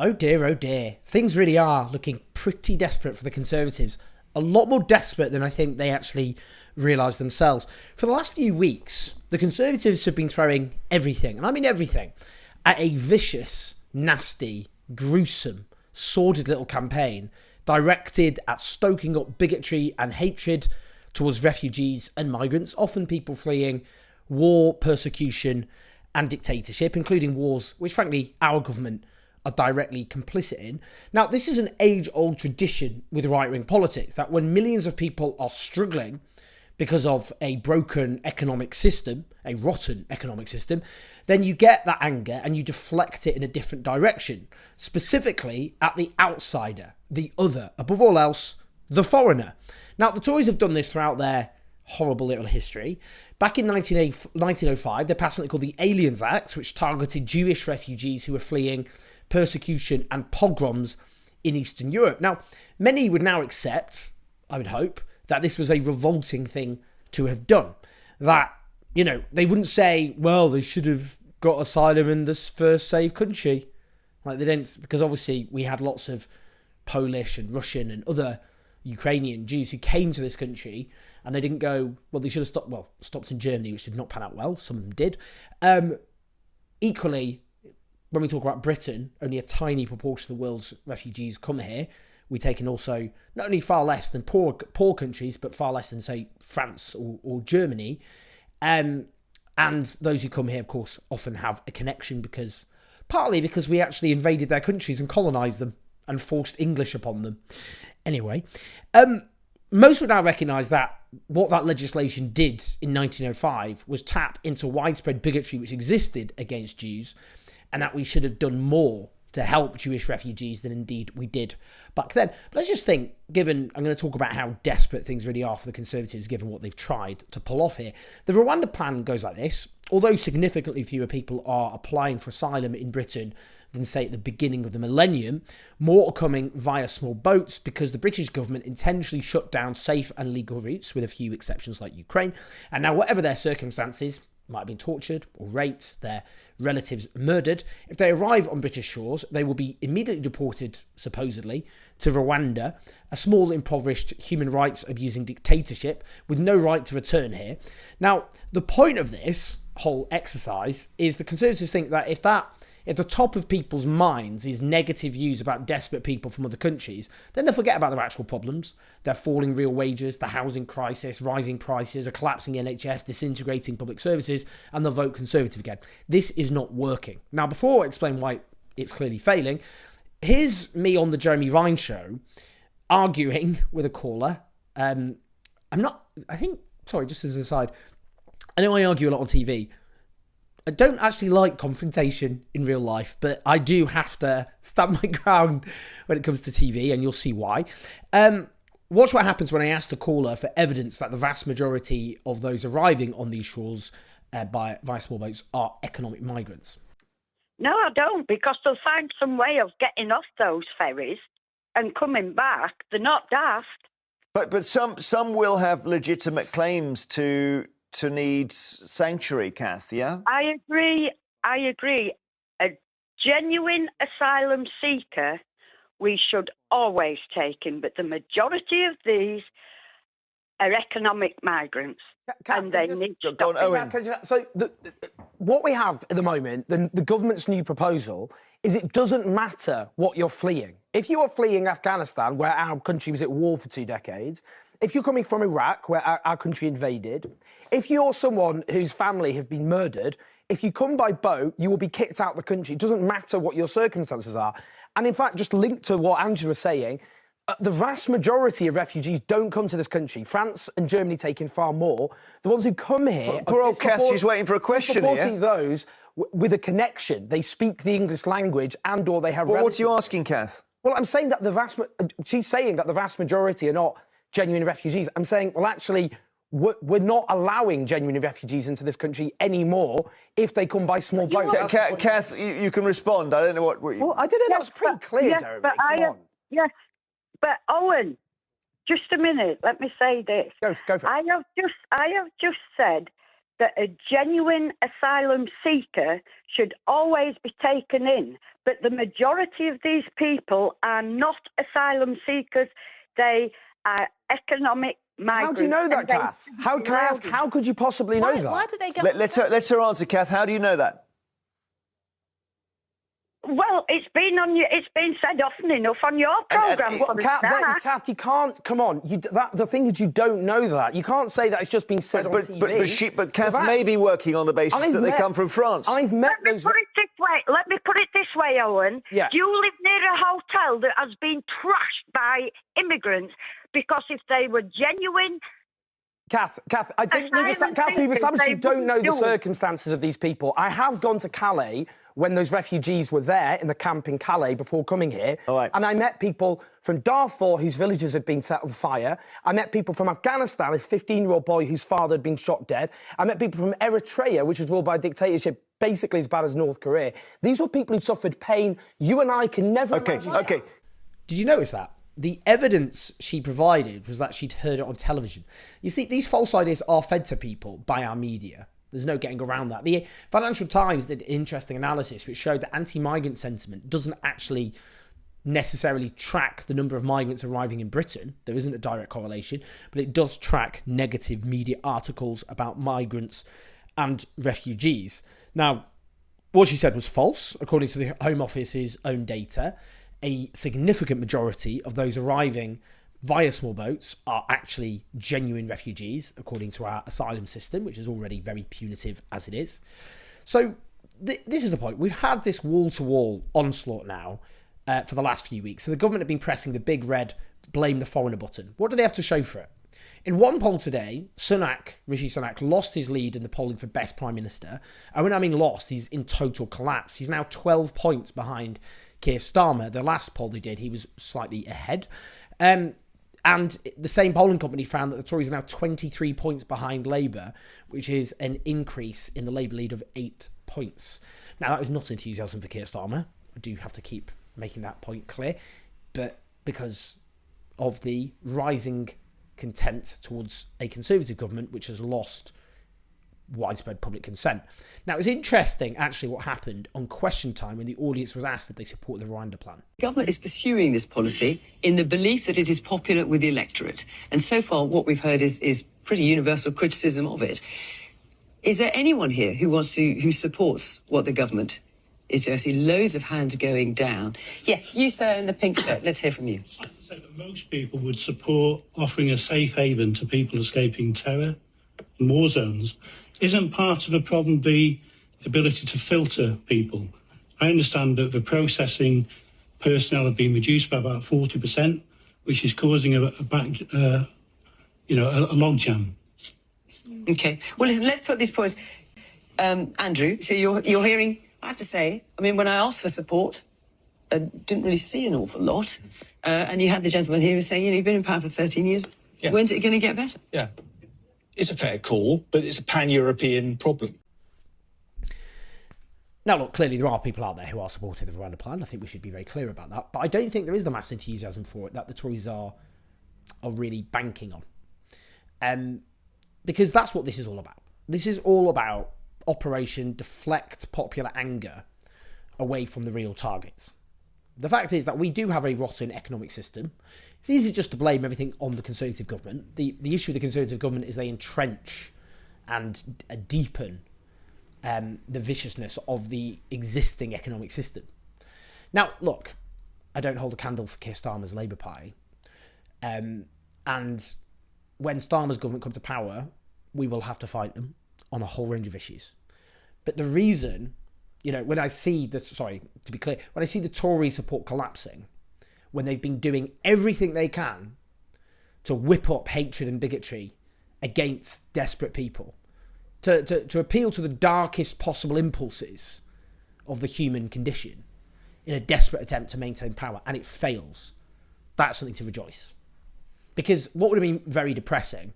Oh dear, oh dear. Things really are looking pretty desperate for the Conservatives. A lot more desperate than I think they actually realise themselves. For the last few weeks, the Conservatives have been throwing everything, and I mean everything, at a vicious, nasty, gruesome, sordid little campaign directed at stoking up bigotry and hatred towards refugees and migrants, often people fleeing war, persecution, and dictatorship, including wars which, frankly, our government are directly complicit in. Now, this is an age-old tradition with right-wing politics, that when millions of people are struggling because of a broken economic system, a rotten economic system, then you get that anger and you deflect it in a different direction, specifically at the outsider, the other, above all else, the foreigner. Now, the Tories have done this throughout their horrible little history. Back in 1905, they passed something called the Aliens Act, which targeted Jewish refugees who were fleeing persecution and pogroms in Eastern Europe. Now, many would now accept, I would hope, that this was a revolting thing to have done. That, they wouldn't say, well, they should have got asylum in this first safe country. Like, they didn't, because obviously we had lots of Polish and Russian and other Ukrainian Jews who came to this country, and they didn't go, well, they should have stopped in Germany, which did not pan out well. Some of them did. Equally, when we talk about Britain, only a tiny proportion of the world's refugees come here. We take in also not only far less than poor countries, but far less than, say, France or Germany. And those who come here, of course, often have a connection partly because we actually invaded their countries and colonised them and forced English upon them. Anyway, most would now recognise that what that legislation did in 1905 was tap into widespread bigotry which existed against Jews, and that we should have done more to help Jewish refugees than indeed we did back then. But let's just think, I'm going to talk about how desperate things really are for the Conservatives, given what they've tried to pull off here. The Rwanda plan goes like this. Although significantly fewer people are applying for asylum in Britain than, say, at the beginning of the millennium, more are coming via small boats because the British government intentionally shut down safe and legal routes, with a few exceptions like Ukraine. And now, whatever their circumstances, might have been tortured or raped, their relatives murdered. If they arrive on British shores, they will be immediately deported, supposedly, to Rwanda, a small, impoverished, human rights abusing dictatorship with no right to return here. Now, the point of this whole exercise is the Conservatives think that if the top of people's minds is negative views about desperate people from other countries, then they'll forget about their actual problems. Their falling real wages, the housing crisis, rising prices, a collapsing NHS, disintegrating public services, and they'll vote Conservative again. This is not working. Now, before I explain why it's clearly failing, here's me on the Jeremy Vine show arguing with a caller. Just as an aside, I know I argue a lot on TV. I don't actually like confrontation in real life, but I do have to stand my ground when it comes to TV, and you'll see why. Watch what happens when I ask the caller for evidence that the vast majority of those arriving on these shores via small boats are economic migrants. No, I don't, because they'll find some way of getting off those ferries and coming back. They're not daft. But some will have legitimate claims to need sanctuary, Kath, yeah? I agree. A genuine asylum seeker we should always take him, but the majority of these are economic migrants, and they need to stop. So what we have at the moment, the government's new proposal, is it doesn't matter what you're fleeing. If you are fleeing Afghanistan, where our country was at war for 2 decades, if you're coming from Iraq, where our country invaded, if you're someone whose family have been murdered, if you come by boat, you will be kicked out of the country. It doesn't matter what your circumstances are. And in fact, just linked to what Angela was saying, the vast majority of refugees don't come to this country. France and Germany take in far more. The ones who come here... Poor old Kath, she's waiting for a question here. Those with a connection. They speak the English language and or they have... Well, what are you asking, Kath? Well, I'm saying that she's saying that the vast majority are not genuine refugees. I'm saying, well, actually, we're not allowing genuine refugees into this country anymore if they come by small boats. Kath, you can respond. I don't know what you... Well, I didn't know that was pretty clear, Jeremy. But Owen, just a minute. Let me say this. Go for it. I have just said that a genuine asylum seeker should always be taken in, but the majority of these people are not asylum seekers. They are economic migrants. How do you know that, Kath? Can I ask, how could you possibly know that? Why do they get... Let's her answer, Kath. How do you know that? Well, it's been said often enough on your programme. Kath, you can't. Come on. The thing is, you don't know that. You can't say that it's just been said on TV. But Kath may be working on the basis that they come from France. I've met Let me put it this way, Owen. Yeah. Do you live near a hotel that has been trashed by immigrants? Because if they were genuine... Kath, I think we've established you don't know the circumstances of these people. I have gone to Calais when those refugees were there in the camp in Calais before coming here. All right. And I met people from Darfur whose villages had been set on fire. I met people from Afghanistan, a 15-year-old boy whose father had been shot dead. I met people from Eritrea, which was ruled by a dictatorship basically as bad as North Korea. These were people who suffered pain you and I can never imagine. Okay. Did you notice that? The evidence she provided was that she'd heard it on television. You see, these false ideas are fed to people by our media. There's no getting around that. The Financial Times did an interesting analysis which showed that anti-migrant sentiment doesn't actually necessarily track the number of migrants arriving in Britain. There isn't a direct correlation, but it does track negative media articles about migrants and refugees. Now, what she said was false, according to the Home Office's own data. A significant majority of those arriving via small boats are actually genuine refugees, according to our asylum system, which is already very punitive as it is. So this is the point. We've had this wall-to-wall onslaught now for the last few weeks. So the government have been pressing the big red blame the foreigner button. What do they have to show for it? In one poll today, Rishi Sunak lost his lead in the polling for Best Prime Minister. And when I mean lost, he's in total collapse. He's now 12 points behind Keir Starmer. The last poll they did, he was slightly ahead. And the same polling company found that the Tories are now 23 points behind Labour, which is an increase in the Labour lead of 8 points. Now, that is not enthusiasm for Keir Starmer. I do have to keep making that point clear. But because of the rising contempt towards a Conservative government, which has lost widespread public consent. Now, it's interesting, actually, what happened on Question Time when the audience was asked if they support the Rwanda plan. The government is pursuing this policy in the belief that it is popular with the electorate. And so far, what we've heard is pretty universal criticism of it. Is there anyone here who supports what the government is doing? I see loads of hands going down. Yes, you, sir, in the pink shirt. Let's hear from you. I'd say that most people would support offering a safe haven to people escaping terror and war zones. Isn't part of the problem the ability to filter people? I understand that the processing personnel have been reduced by about 40%, which is causing a logjam. Okay. Well, listen, let's put these points. Andrew, so you're hearing, I have to say, I mean, when I asked for support, I didn't really see an awful lot. And you had the gentleman here who was saying, you've been in power for 13 years. Yeah. When's it going to get better? Yeah. It's a fair call, but it's a pan-European problem. Now, look, clearly there are people out there who are supportive of the Rwanda plan. I think we should be very clear about that. But I don't think there is the mass enthusiasm for it that the Tories are really banking on. Because that's what this is all about. This is all about Operation Deflect Popular Anger away from the real targets. The fact is that we do have a rotten economic system. It's easy just to blame everything on the Conservative government. The issue with the Conservative government is they entrench and deepen the viciousness of the existing economic system. Now, look, I don't hold a candle for Keir Starmer's Labour Party. And when Starmer's government come to power, we will have to fight them on a whole range of issues. But the reason, when I see when I see the Tory support collapsing, when they've been doing everything they can to whip up hatred and bigotry against desperate people, to appeal to the darkest possible impulses of the human condition in a desperate attempt to maintain power, and it fails, that's something to rejoice. Because what would have been very depressing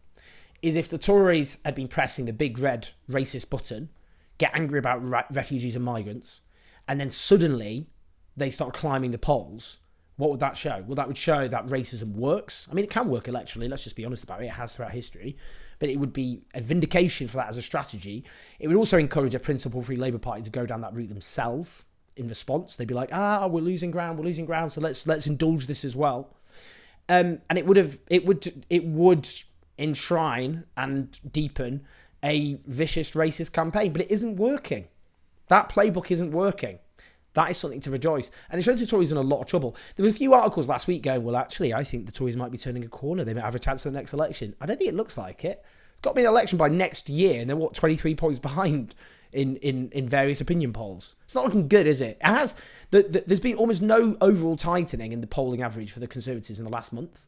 is if the Tories had been pressing the big red racist button, get angry about refugees and migrants, and then suddenly they start climbing the polls. What would that show? Well, that would show that racism works. I mean, it can work electorally, let's just be honest about it. It has throughout history. But it would be a vindication for that as a strategy. It would also encourage a principle-free Labour Party to go down that route themselves. in response. They'd be like, we're losing ground, so let's indulge this as well. And it would enshrine and deepen a vicious racist campaign, but it isn't working. That playbook isn't working. That is something to rejoice. And it shows the Tories in a lot of trouble. There were a few articles last week going, well, actually, I think the Tories might be turning a corner. They might have a chance at the next election. I don't think it looks like it. It's got to be an election by next year, and they're, 23 points behind in various opinion polls. It's not looking good, is it? It has. There's been almost no overall tightening in the polling average for the Conservatives in the last month,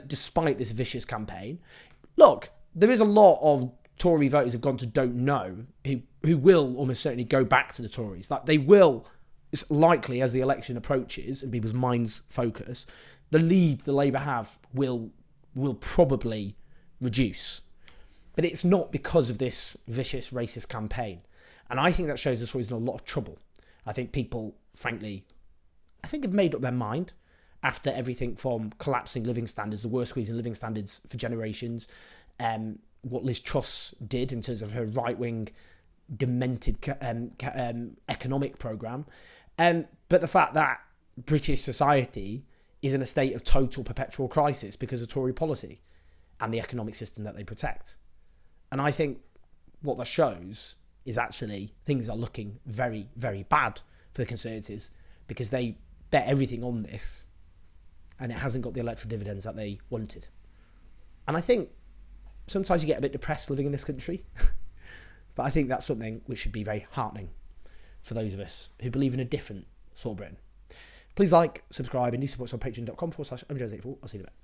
despite this vicious campaign. Look, there is a lot of Tory voters who've gone to don't know who will almost certainly go back to the Tories. Like they will, it's likely as the election approaches and people's minds focus, the lead the Labour have will probably reduce. But it's not because of this vicious racist campaign. And I think that shows the Tories in a lot of trouble. I think people, frankly, have made up their mind after everything from collapsing living standards, the worst squeeze in living standards for generations, what Liz Truss did in terms of her right-wing, demented economic programme. But the fact that British society is in a state of total perpetual crisis because of Tory policy and the economic system that they protect. And I think what that shows is actually things are looking very, very bad for the Conservatives because they bet everything on this and it hasn't got the electoral dividends that they wanted. And I think sometimes you get a bit depressed living in this country, but I think that's something which should be very heartening for those of us who believe in a different sort of Britain. Please like, subscribe, and do support us on patreon.com/MJones84. I'll see you in a bit.